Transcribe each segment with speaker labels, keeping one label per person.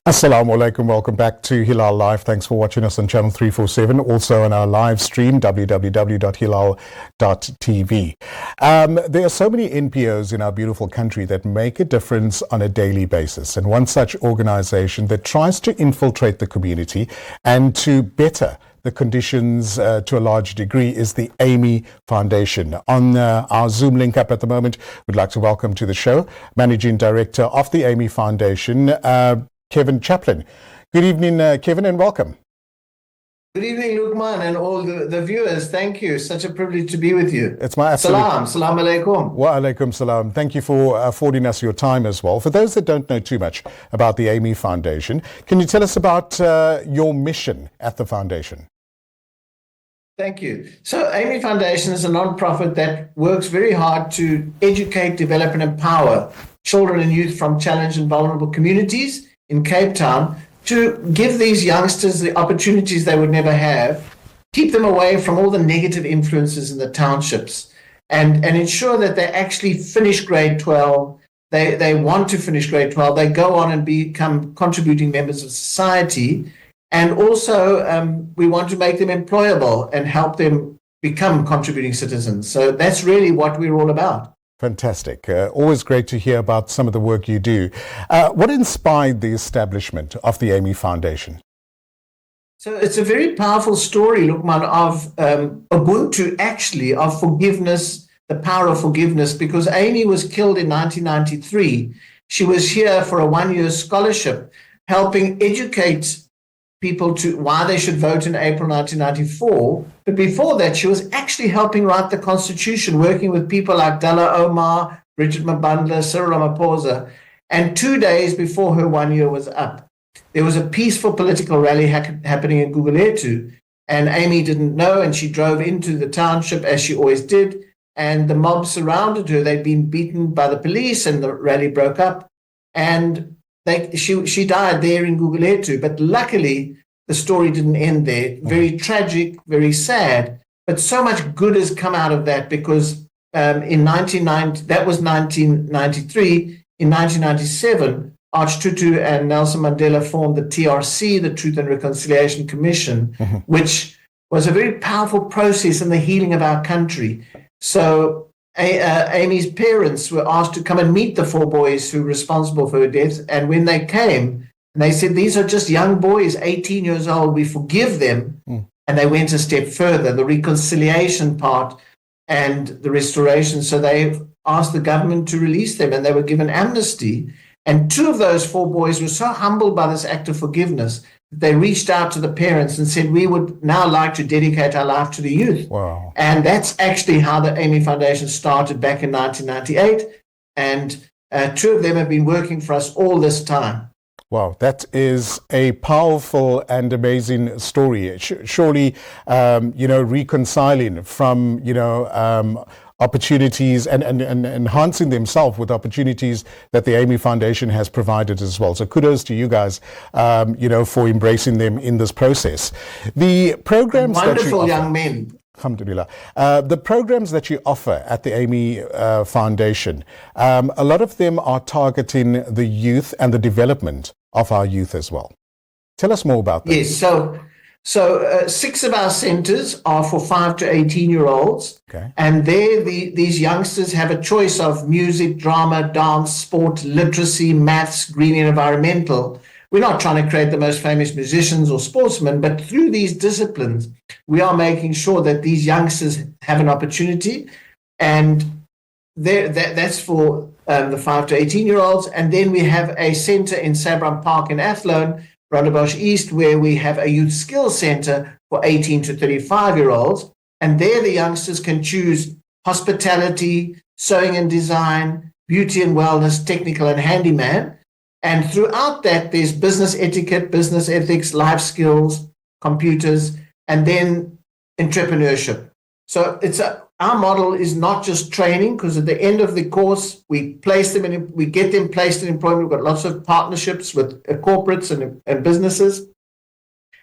Speaker 1: Assalamu alaikum. Welcome back to Hilaal Live. Thanks for watching us on channel 347. Also on our live stream, www.hilaal.tv. There are so many NPOs in our beautiful country that make a difference on a daily basis. And one such organization that tries to infiltrate the community and to better the conditions to a large degree is the AMY Foundation. On our Zoom link up at the moment, we'd like to welcome to the show Managing Director of the AMY Foundation, Chaplin. Good evening, Kevin, and welcome.
Speaker 2: Good evening, Lukman, and all the viewers. Thank you. Such a privilege to be with you.
Speaker 1: It's my absolute...
Speaker 2: Salam alaikum.
Speaker 1: Wa alaikum salam. Thank you for affording us your time as well. For those that don't know too much about the AMY Foundation, can you tell us about your mission at the foundation?
Speaker 2: Thank you. So AMY Foundation is a non-profit that works very hard to educate, develop, and empower children and youth from challenged and vulnerable communities in Cape Town to give these youngsters the opportunities they would never have, keep them away from all the negative influences in the townships, and ensure that they actually finish grade 12. They want to finish grade 12. They go on and become contributing members of society. And also, we want to make them employable and help them become contributing citizens. So that's really what we're all about.
Speaker 1: Fantastic. Always great to hear about some of the work you do. What inspired the establishment of the AMY Foundation?
Speaker 2: So it's a very powerful story, Lukman, of Ubuntu, actually, of forgiveness, the power of forgiveness, because Amy was killed in 1993. She was here for a one-year scholarship, helping educate people to why they should vote in April 1994. But before that, she was actually helping write the Constitution, working with people like Dalla Omar, Bridget Mabandla, Cyril Ramaphosa. And 2 days before her 1 year was up, there was a peaceful political rally happening in Guguletu. And Amy didn't know, and she drove into the township, as she always did. And the mob surrounded her. They'd been beaten by the police, and the rally broke up. And she died there in Guguletu, but luckily the story didn't end there. Very tragic, very sad, but so much good has come out of that because in 1990, that was 1993. In 1997, Archtutu and Nelson Mandela formed the TRC, the Truth and Reconciliation Commission, which was a very powerful process in the healing of our country. So Amy's parents were asked to come and meet the four boys who were responsible for her death. And when they came, they said, these are just young boys, 18 years old, we forgive them. And they went a step further, the reconciliation part and the restoration. So they asked the government to release them, and they were given amnesty. And two of those four boys were so humbled by this act of forgiveness, they reached out to the parents and said, we would now like to dedicate our life to the youth.
Speaker 1: Wow.
Speaker 2: And that's actually how the AMY Foundation started back in 1998. And two of them have been working for us all this time.
Speaker 1: Wow, that is a powerful and amazing story. Surely, reconciling from, opportunities and enhancing themselves with opportunities that the AMY Foundation has provided as well. So kudos to you guys, for embracing them in this process. The programs
Speaker 2: Wonderful
Speaker 1: that you
Speaker 2: young men.
Speaker 1: Alhamdulillah. The programs that you offer at the AMY Foundation, a lot of them are targeting the youth and the development of our youth as well. Tell us more about that.
Speaker 2: Yes, so 6 of our centers are for 5 to 18-year-olds.
Speaker 1: Okay.
Speaker 2: And there, these youngsters have a choice of music, drama, dance, sport, literacy, maths, green and environmental. We're not trying to create the most famous musicians or sportsmen, but through these disciplines, we are making sure that these youngsters have an opportunity. And that's for the 5 to 18-year-olds. And then we have a center in Sabram Park in Athlone, Rondebosch East, where we have a youth skills center for 18 to 35-year-olds. And there the youngsters can choose hospitality, sewing and design, beauty and wellness, technical and handyman. And throughout that, there's business etiquette, business ethics, life skills, computers, and then entrepreneurship. So our model is not just training, because at the end of the course, we get them placed in employment. We've got lots of partnerships with corporates and businesses.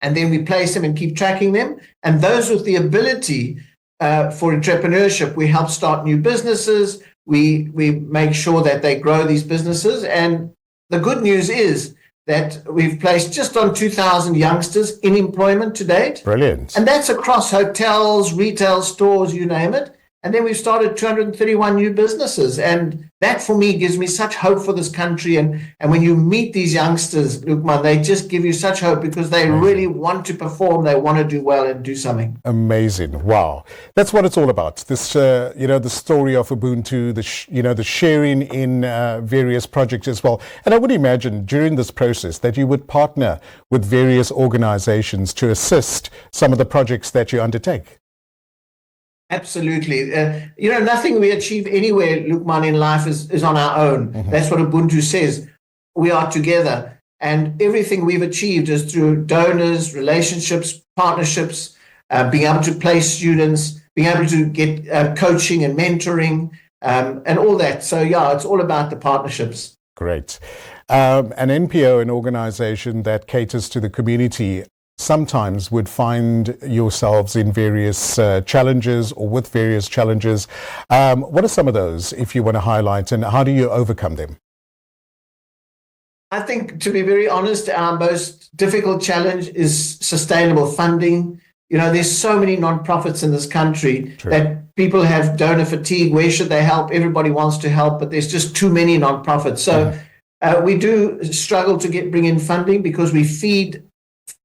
Speaker 2: And then we place them and keep tracking them. And those with the ability for entrepreneurship, we help start new businesses. We make sure that they grow these businesses. And the good news is that we've placed just on 2,000 youngsters in employment to date.
Speaker 1: Brilliant.
Speaker 2: And that's across hotels, retail stores, you name it. And then we've started 231 new businesses. And that, for me, gives me such hope for this country. And when you meet these youngsters, Lukman, they just give you such hope because they really want to perform. They want to do well and do something.
Speaker 1: Amazing. Wow. That's what it's all about. This, the story of Ubuntu, the sharing in various projects as well. And I would imagine during this process that you would partner with various organizations to assist some of the projects that you undertake.
Speaker 2: Absolutely. Nothing we achieve anywhere, Lukman, in life is on our own. Mm-hmm. That's what Ubuntu says. We are together. And everything we've achieved is through donors, relationships, partnerships, being able to place students, being able to get coaching and mentoring, and all that. So, yeah, it's all about the partnerships.
Speaker 1: Great. An NPO, an organization that caters to the community, sometimes would find yourselves in various challenges or with various challenges. What are some of those, if you want to highlight, and how do you overcome them?
Speaker 2: I think, to be very honest, our most difficult challenge is sustainable funding. There's so many nonprofits in this country. True. That people have donor fatigue. Where should they help? Everybody wants to help, but there's just too many nonprofits. So we do struggle to bring in funding because we feed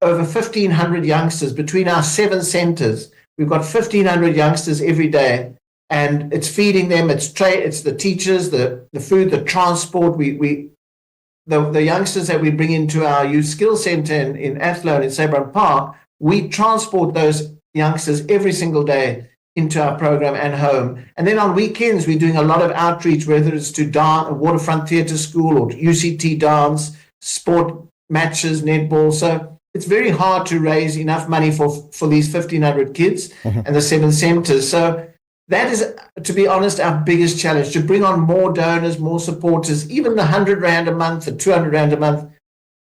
Speaker 2: over 1,500 youngsters between our 7 centers. We've got 1,500 youngsters every day, and it's feeding them. It's the teachers, the food, the transport. The youngsters that we bring into our youth skills center in Athlone in Sabron Park, we transport those youngsters every single day into our program and home. And then on weekends, we're doing a lot of outreach, whether it's to Waterfront Theatre School or UCT dance, sport matches, netball. So it's very hard to raise enough money for these 1,500 kids and the 7 centers. So that is, to be honest, our biggest challenge, to bring on more donors, more supporters, even the 100 Rand a month, the 200 Rand a month.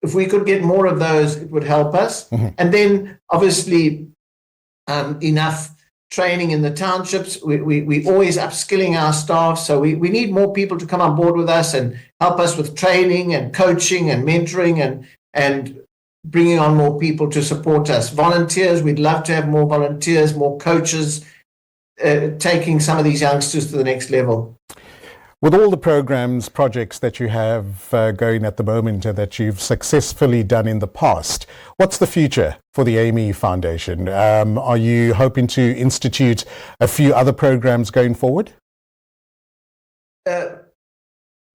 Speaker 2: If we could get more of those, it would help us. And then, obviously, enough training in the townships. We always upskilling our staff. So we need more people to come on board with us and help us with training and coaching and mentoring and bringing on more people to support us. Volunteers, we'd love to have more volunteers, more coaches, taking some of these youngsters to the next level.
Speaker 1: With all the programs, projects that you have going at the moment and that you've successfully done in the past, what's the future for the Amy Foundation? Are you hoping to institute a few other programs going forward?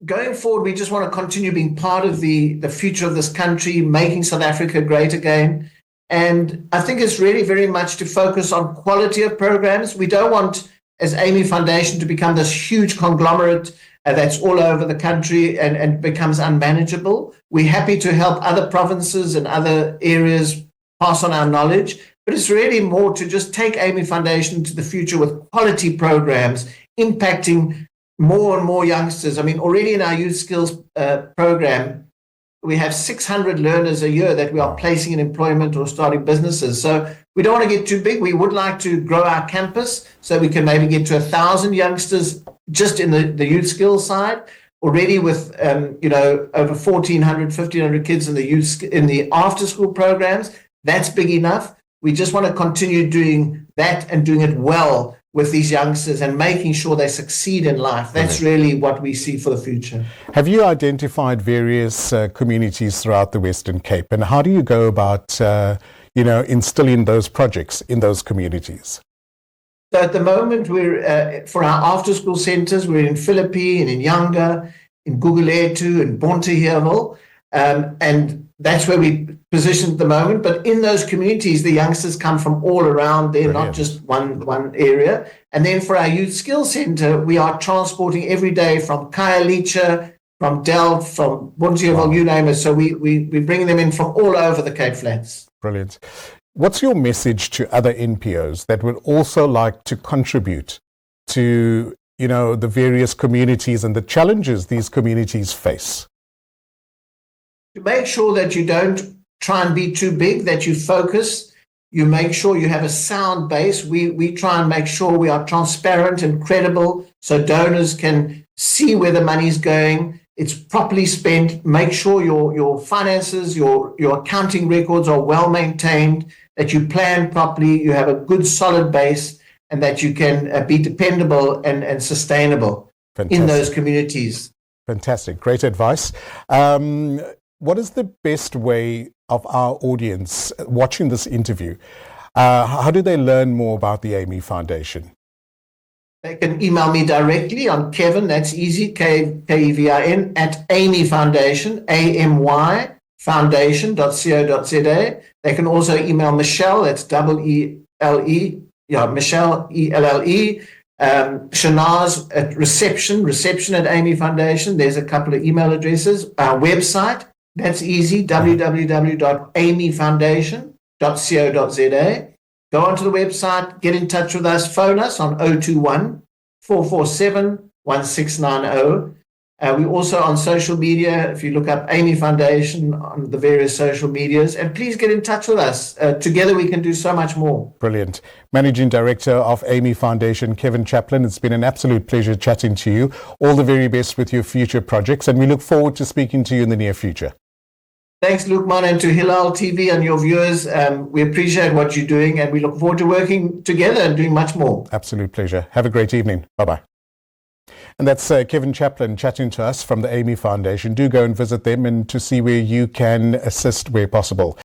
Speaker 2: Going forward, we just want to continue being part of the future of this country, making South Africa great again. And I think it's really very much to focus on quality of programs. We don't want, as Amy Foundation, to become this huge conglomerate that's all over the country and becomes unmanageable. We're happy to help other provinces and other areas pass on our knowledge, but it's really more to just take Amy Foundation to the future with quality programs impacting more and more youngsters. I mean, already in our youth skills program, we have 600 learners a year that we are placing in employment or starting businesses. So we don't want to get too big. We would like to grow our campus so we can maybe get to 1,000 youngsters just in the youth skills side. Already with over 1,400, 1,500 kids in the after school programs. That's big enough. We just want to continue doing that and doing it well with these youngsters and making sure they succeed in life. That's really what we see for the future.
Speaker 1: Have you identified various communities throughout the Western Cape, and how do you go about instilling those projects in those communities?
Speaker 2: So at the moment, we're for our after-school centres, we're in Philippi and in Yanga, in Guguletu and Bonteheuwel, and that's where we positioned at the moment. But in those communities, the youngsters come from all around. They're not just one area. And then for our youth skills centre, we are transporting every day from Khayelitsha, from Delft, from Bonteheuwel, you name it. So we bring them in from all over the Cape Flats.
Speaker 1: Brilliant. What's your message to other NPOs that would also like to contribute to, the various communities and the challenges these communities face?
Speaker 2: To make sure that you don't try and be too big, that you focus, you make sure you have a sound base. We try and make sure we are transparent and credible so donors can see where the money's going. it's properly spent. Make sure your finances, your accounting records are well maintained, that you plan properly, you have a good solid base, and that you can be dependable and sustainable in those communities.
Speaker 1: Fantastic. Great advice. What is the best way of our audience watching this interview? How do they learn more about the Amy Foundation?
Speaker 2: They can email me directly on Kevin, that's easy, Kevin, at Amy Foundation, AMY foundation.co.za. They can also email Michelle, that's EELE, Michelle, ELLE. Shanaz at reception at Amy Foundation. There's a couple of email addresses. Our website, that's easy, www.amyfoundation.co.za. Go onto the website, get in touch with us, phone us on 021-447-1690. We're also on social media. If you look up Amy Foundation on the various social medias, and please get in touch with us. Together we can do so much more.
Speaker 1: Brilliant. Managing Director of Amy Foundation, Kevin Chaplin, it's been an absolute pleasure chatting to you. All the very best with your future projects, and we look forward to speaking to you in the near future.
Speaker 2: Thanks, Lukman, and to Hilaal TV and your viewers. We appreciate what you're doing, and we look forward to working together and doing much more.
Speaker 1: Absolute pleasure. Have a great evening. Bye-bye. And that's Kevin Chaplin chatting to us from the Amy Foundation. Do go and visit them and to see where you can assist where possible.